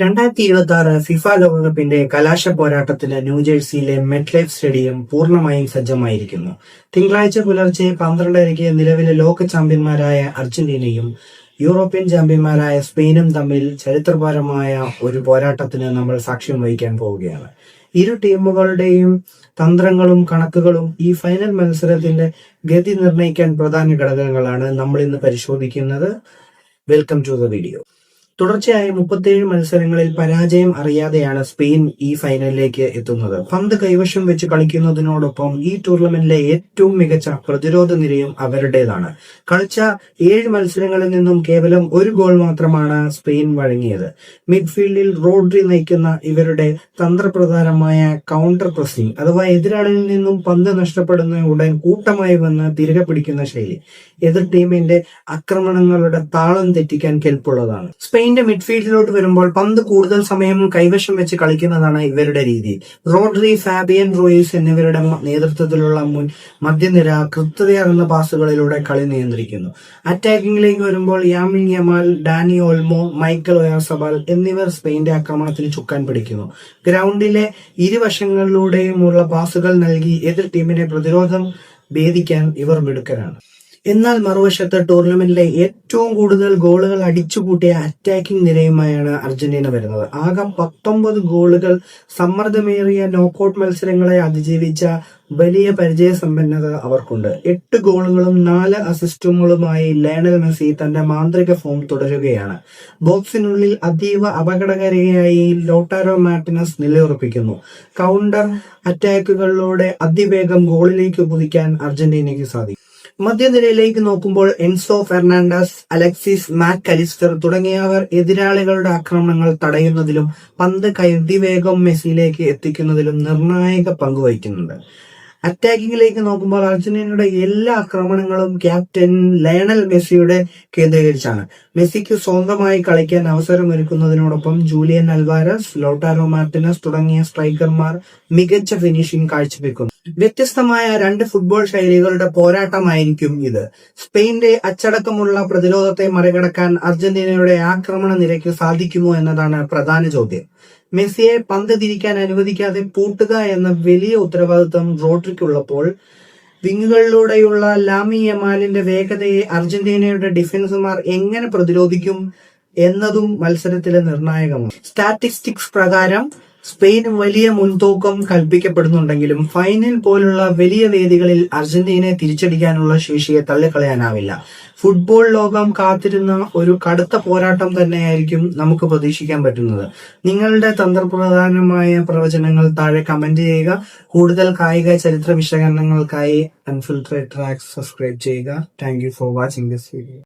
2026 FIFA ലോകകപ്പിന്റെ കലാശ പോരാട്ടത്തിന് ന്യൂജേഴ്സിയിലെ MetLife stadium പൂർണ്ണമായും സജ്ജമായിരിക്കുന്നു. തിങ്കളാഴ്ച പുലർച്ചെ 12:30 നിലവിലെ ലോക ചാമ്പ്യന്മാരായ അർജന്റീനയും യൂറോപ്യൻ ചാമ്പ്യന്മാരായ സ്പെയിനും തമ്മിൽ ചരിത്രപരമായ ഒരു പോരാട്ടത്തിന് നമ്മൾ സാക്ഷ്യം വഹിക്കാൻ പോവുകയാണ്. ഇരു ടീമുകളുടെയും തന്ത്രങ്ങളും കണക്കുകളും ഈ ഫൈനൽ മത്സരത്തിന്റെ ഗതി നിർണ്ണയിക്കാൻ പ്രധാന ഘടകങ്ങളാണ് നമ്മൾ ഇന്ന് പരിശോധിക്കുന്നത്. Welcome to the video. തുടർച്ചയായ 37 മത്സരങ്ങളിൽ പരാജയം അറിയാതെയാണ് സ്പെയിൻ ഈ ഫൈനലിലേക്ക് എത്തുന്നത്. പന്ത് കൈവശം വെച്ച് കളിക്കുന്നതിനോടൊപ്പം ഈ ടൂർണമെന്റിലെ ഏറ്റവും മികച്ച പ്രതിരോധ നിരയും അവരുടേതാണ്. കളിച്ച 7 മത്സരങ്ങളിൽ നിന്നും കേവലം ഒരു ഗോൾ മാത്രമാണ് സ്പെയിൻ വഴങ്ങിയത്. മിഡ്ഫീൽഡിൽ റോഡ്രി നയിക്കുന്ന ഇവരുടെ തന്ത്രപ്രധാനമായ കൗണ്ടർ പ്രസിംഗ് അഥവാ എതിരാളിയിൽ നിന്നും പന്ത് നഷ്ടപ്പെടുന്ന ഉടൻ കൂട്ടമായി വന്ന് തിരികെ പിടിക്കുന്ന ശൈലി എതിർ ടീമിന്റെ ആക്രമണങ്ങളുടെ താളം തെറ്റിക്കാൻ കെൽപ്പുള്ളതാണ്. സ്പെയിന്റെ മിഡ്ഫീൽഡിലോട്ട് വരുമ്പോൾ പന്ത് കൂടുതൽ സമയം കൈവശം വെച്ച് കളിക്കുന്നതാണ് ഇവരുടെ രീതി. റോഡ്രി, ഫാബിയൻ റൂയിസ് എന്നിവരുടെ നേതൃത്വത്തിലുള്ള മധ്യനിര കൃത്യതയാർന്ന പാസുകളിലൂടെ കളി നിയന്ത്രിക്കുന്നു. അറ്റാക്കിംഗിലേക്ക് വരുമ്പോൾ Lamine Yamal, Dani Olmo, Mikel Oyarzabal എന്നിവർ സ്പെയിന്റെ ആക്രമണത്തിന് ചുക്കാൻ പിടിക്കുന്നു. ഗ്രൗണ്ടിലെ ഇരുവശങ്ങളിലൂടെയുമുള്ള പാസുകൾ നൽകി എതിർ ടീമിനെ പ്രതിരോധം ഭേദിക്കാൻ ഇവർ മിടുക്കരാണ്. എന്നാൽ മറുവശത്ത് ടൂർണമെന്റിലെ ഏറ്റവും കൂടുതൽ ഗോളുകൾ അടിച്ചുകൂട്ടിയ അറ്റാക്കിംഗ് നിരയുമായാണ് അർജന്റീന വരുന്നത്. ആകെ 19 ഗോളുകൾ സമ്മർദ്ദമേറിയ നോക്കൌട്ട് മത്സരങ്ങളെ അതിജീവിച്ച വലിയ പരിചയസമ്പന്നത അവർക്കുണ്ട്. 8 ഗോളുകളും 4 അസിസ്റ്റുകളുമായി ലയണൽ മെസ്സി തന്റെ മാന്ത്രിക ഫോം തുടരുകയാണ്. ബോക്സിനുള്ളിൽ അതീവ അപകടകാരിയായി ലോട്ടാരോ മാർട്ടിനസ് നിലയുറപ്പിക്കുന്നു. കൗണ്ടർ അറ്റാക്കുകളിലൂടെ അതിവേഗം ഗോളിലേക്ക് കുതിക്കാൻ അർജന്റീനയ്ക്ക് സാധിക്കും. മധ്യനിരയിലേക്ക് നോക്കുമ്പോൾ Enzo Fernandez, Alexis Mac Allister തുടങ്ങിയവർ എതിരാളികളുടെ ആക്രമണങ്ങൾ തടയുന്നതിലും പന്ത് കൈവേഗം മെസ്സിയിലേക്ക് എത്തിക്കുന്നതിലും നിർണായക പങ്ക് വഹിക്കുന്നുണ്ട്. അറ്റാക്കിങ്ങിലേക്ക് നോക്കുമ്പോൾ അർജന്റീനയുടെ എല്ലാ ആക്രമണങ്ങളും ക്യാപ്റ്റൻ ലയണൽ മെസ്സിയുടെ കേന്ദ്രീകരിച്ചാണ്. മെസ്സിക്ക് സ്വന്തമായി കളിക്കാൻ അവസരമൊരുക്കുന്നതിനോടൊപ്പം ജൂലിയൻ അൽവാരസ്, ലോട്ടാരോ മാർട്ടിനസ് തുടങ്ങിയ സ്ട്രൈക്കർമാർ മികച്ച ഫിനിഷിംഗ് കാഴ്ചവെക്കുന്നു. വ്യത്യസ്തമായ 2 ഫുട്ബോൾ ശൈലികളുടെ പോരാട്ടമായിരിക്കും ഇത്. സ്പെയിന്റെ അച്ചടക്കമുള്ള പ്രതിരോധത്തെ മറികടക്കാൻ അർജന്റീനയുടെ ആക്രമണ നിരയ്ക്ക് സാധിക്കുമോ എന്നതാണ് പ്രധാന ചോദ്യം. മെസ്സിയെ പന്ത് തിരിക്കാൻ അനുവദിക്കാതെ പൂട്ടുക എന്ന വലിയ ഉത്തരവാദിത്വം റോഡ്രിക്കുള്ളപ്പോൾ വിങ്ങുകളിലൂടെയുള്ള ലാമിൻ യമാലിന്റെ വേഗതയെ അർജന്റീനയുടെ ഡിഫൻസുമാർ എങ്ങനെ പ്രതിരോധിക്കും എന്നതും മത്സരത്തിലെ നിർണായകമാണ്. സ്റ്റാറ്റിസ്റ്റിക്സ് പ്രകാരം സ്പെയിന് വലിയ മുൻതൂക്കം കൽപ്പിക്കപ്പെടുന്നുണ്ടെങ്കിലും ഫൈനൽ പോലുള്ള വലിയ വേദികളിൽ അർജന്റീനയെ തിരിച്ചടിക്കാനുള്ള ശേഷിയെ തള്ളിക്കളയാനാവില്ല. ഫുട്ബോൾ ലോകം കാത്തിരുന്ന ഒരു കടുത്ത പോരാട്ടം തന്നെയായിരിക്കും നമുക്ക് പ്രതീക്ഷിക്കാൻ പറ്റുന്നത്. നിങ്ങളുടെ തന്ത്രപ്രധാനമായ പ്രവചനങ്ങൾ താഴെ കമന്റ് ചെയ്യുക. കൂടുതൽ കായിക ചരിത്ര വിശകലനങ്ങൾക്കായി അൺഫിൽറ്റർഡ് ട്രാക്സ് സബ്സ്ക്രൈബ് ചെയ്യുക. Thank you for watching this video.